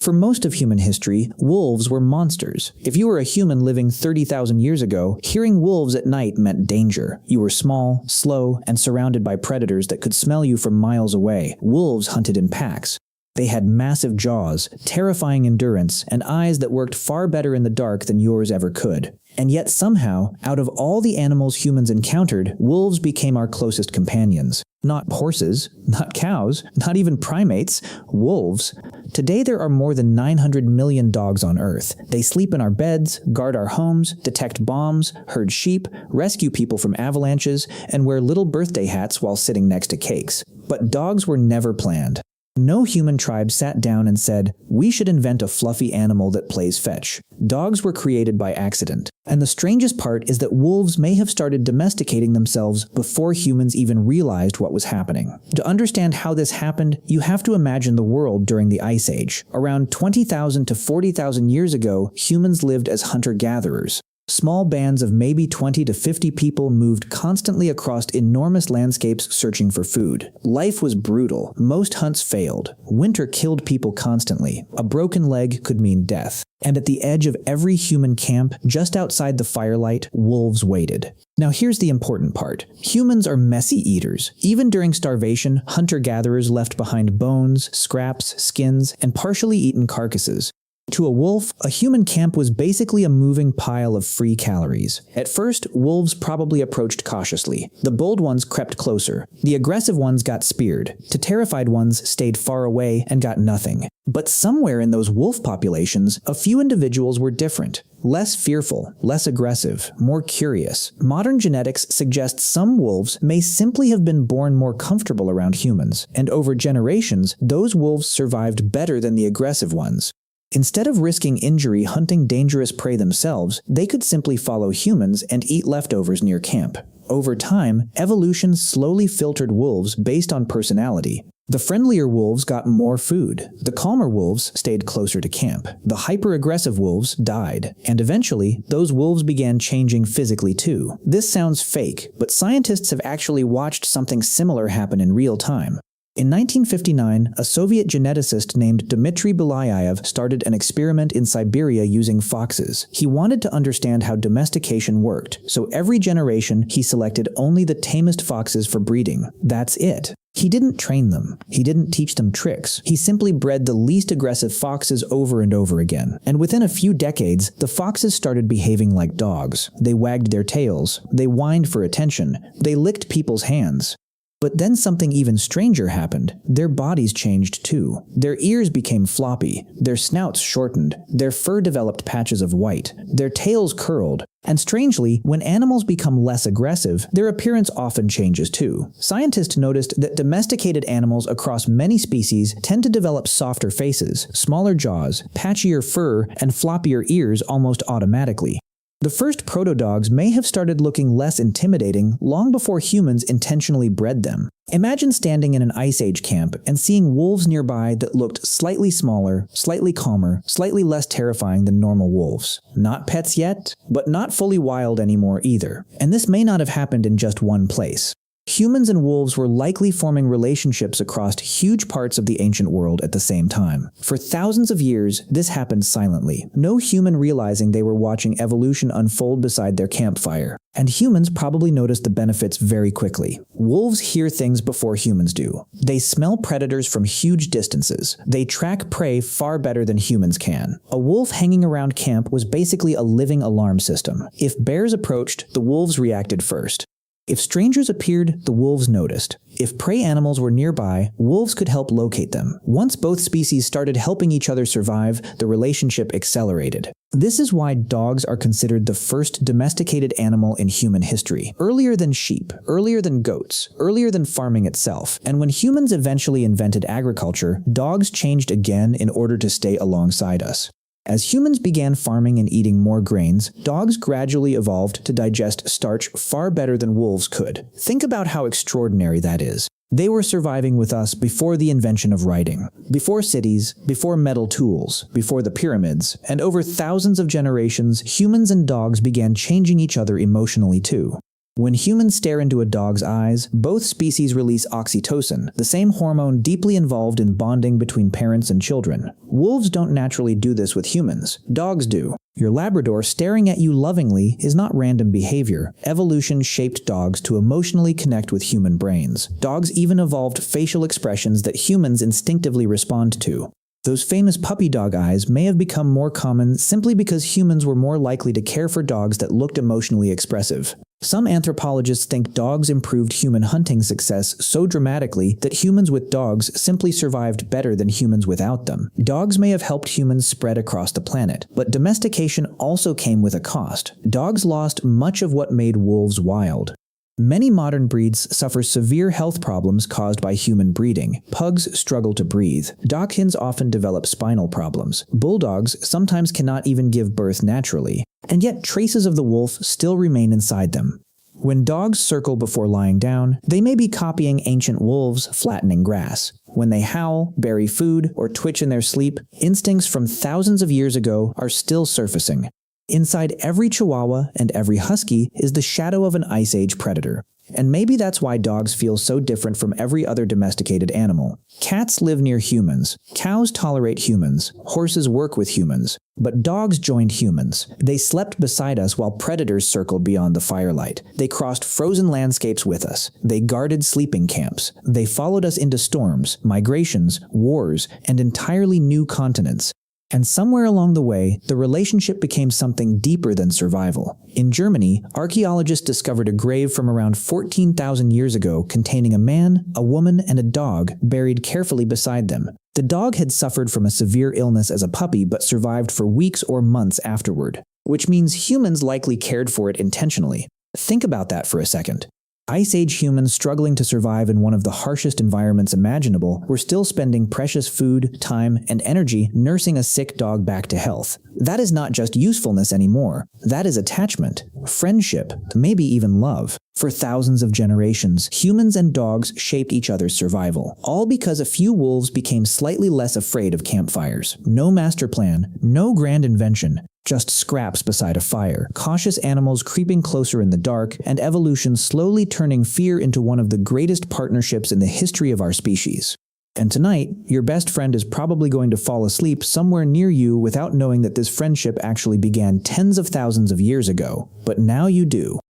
For most of human history, wolves were monsters. If you were a human living 30,000 years ago, hearing wolves at night meant danger. You were small, slow, and surrounded by predators that could smell you from miles away. Wolves hunted in packs. They had massive jaws, terrifying endurance, and eyes that worked far better in the dark than yours ever could. And yet somehow, out of all the animals humans encountered, wolves became our closest companions. Not horses, not cows, not even primates, wolves. Today there are more than 900 million dogs on Earth. They sleep in our beds, guard our homes, detect bombs, herd sheep, rescue people from avalanches, and wear little birthday hats while sitting next to cakes. But dogs were never planned. No human tribe sat down and said, "We should invent a fluffy animal that plays fetch." Dogs were created by accident. And the strangest part is that wolves may have started domesticating themselves before humans even realized what was happening. To understand how this happened, you have to imagine the world during the Ice Age. Around 20,000 to 40,000 years ago, humans lived as hunter-gatherers. Small bands of maybe 20 to 50 people moved constantly across enormous landscapes searching for food. Life was brutal. Most hunts failed. Winter killed people constantly. A broken leg could mean death. And at the edge of every human camp, just outside the firelight, wolves waited. Now here's the important part. Humans are messy eaters. Even during starvation, hunter-gatherers left behind bones, scraps, skins, and partially eaten carcasses. To a wolf, a human camp was basically a moving pile of free calories. At first, wolves probably approached cautiously. The bold ones crept closer. The aggressive ones got speared. The terrified ones stayed far away and got nothing. But somewhere in those wolf populations, a few individuals were different. Less fearful, less aggressive, more curious. Modern genetics suggests some wolves may simply have been born more comfortable around humans, and over generations, those wolves survived better than the aggressive ones. Instead of risking injury hunting dangerous prey themselves, they could simply follow humans and eat leftovers near camp. Over time, evolution slowly filtered wolves based on personality. The friendlier wolves got more food. The calmer wolves stayed closer to camp. The hyper-aggressive wolves died. And eventually, those wolves began changing physically too. This sounds fake, but scientists have actually watched something similar happen in real time. In 1959, a Soviet geneticist named Dmitry Belyayev started an experiment in Siberia using foxes. He wanted to understand how domestication worked, so every generation he selected only the tamest foxes for breeding. That's it. He didn't train them. He didn't teach them tricks. He simply bred the least aggressive foxes over and over again. And within a few decades, the foxes started behaving like dogs. They wagged their tails. They whined for attention. They licked people's hands. But then something even stranger happened. Their bodies changed too. Their ears became floppy, their snouts shortened, their fur developed patches of white, their tails curled, and strangely, when animals become less aggressive, their appearance often changes too. Scientists noticed that domesticated animals across many species tend to develop softer faces, smaller jaws, patchier fur, and floppier ears almost automatically. The first proto-dogs may have started looking less intimidating long before humans intentionally bred them. Imagine standing in an Ice Age camp and seeing wolves nearby that looked slightly smaller, slightly calmer, slightly less terrifying than normal wolves. Not pets yet, but not fully wild anymore either. And this may not have happened in just one place. Humans and wolves were likely forming relationships across huge parts of the ancient world at the same time. For thousands of years, this happened silently, no human realizing they were watching evolution unfold beside their campfire. And humans probably noticed the benefits very quickly. Wolves hear things before humans do. They smell predators from huge distances. They track prey far better than humans can. A wolf hanging around camp was basically a living alarm system. If bears approached, the wolves reacted first. If strangers appeared, the wolves noticed. If prey animals were nearby, wolves could help locate them. Once both species started helping each other survive, the relationship accelerated. This is why dogs are considered the first domesticated animal in human history. Earlier than sheep, earlier than goats, earlier than farming itself. And when humans eventually invented agriculture, dogs changed again in order to stay alongside us. As humans began farming and eating more grains, dogs gradually evolved to digest starch far better than wolves could. Think about how extraordinary that is. They were surviving with us before the invention of writing, before cities, before metal tools, before the pyramids, and over thousands of generations, humans and dogs began changing each other emotionally too. When humans stare into a dog's eyes, both species release oxytocin, the same hormone deeply involved in bonding between parents and children. Wolves don't naturally do this with humans. Dogs do. Your Labrador staring at you lovingly is not random behavior. Evolution shaped dogs to emotionally connect with human brains. Dogs even evolved facial expressions that humans instinctively respond to. Those famous puppy dog eyes may have become more common simply because humans were more likely to care for dogs that looked emotionally expressive. Some anthropologists think dogs improved human hunting success so dramatically that humans with dogs simply survived better than humans without them. Dogs may have helped humans spread across the planet, but domestication also came with a cost. Dogs lost much of what made wolves wild. Many modern breeds suffer severe health problems caused by human breeding. Pugs struggle to breathe. Dachshunds often develop spinal problems. Bulldogs sometimes cannot even give birth naturally. And yet traces of the wolf still remain inside them. When dogs circle before lying down, they may be copying ancient wolves flattening grass. When they howl, bury food, or twitch in their sleep, instincts from thousands of years ago are still surfacing. Inside every Chihuahua and every Husky is the shadow of an Ice Age predator. And maybe that's why dogs feel so different from every other domesticated animal. Cats live near humans. Cows tolerate humans. Horses work with humans. But dogs joined humans. They slept beside us while predators circled beyond the firelight. They crossed frozen landscapes with us. They guarded sleeping camps. They followed us into storms, migrations, wars, and entirely new continents. And somewhere along the way, the relationship became something deeper than survival. In Germany, archaeologists discovered a grave from around 14,000 years ago containing a man, a woman, and a dog buried carefully beside them. The dog had suffered from a severe illness as a puppy but survived for weeks or months afterward, which means humans likely cared for it intentionally. Think about that for a second. Ice Age humans struggling to survive in one of the harshest environments imaginable were still spending precious food, time, and energy nursing a sick dog back to health. That is not just usefulness anymore. That is attachment, friendship, maybe even love. For thousands of generations, humans and dogs shaped each other's survival, all because a few wolves became slightly less afraid of campfires. No master plan, no grand invention. Just scraps beside a fire, cautious animals creeping closer in the dark, and evolution slowly turning fear into one of the greatest partnerships in the history of our species. And tonight, your best friend is probably going to fall asleep somewhere near you without knowing that this friendship actually began tens of thousands of years ago. But now you do.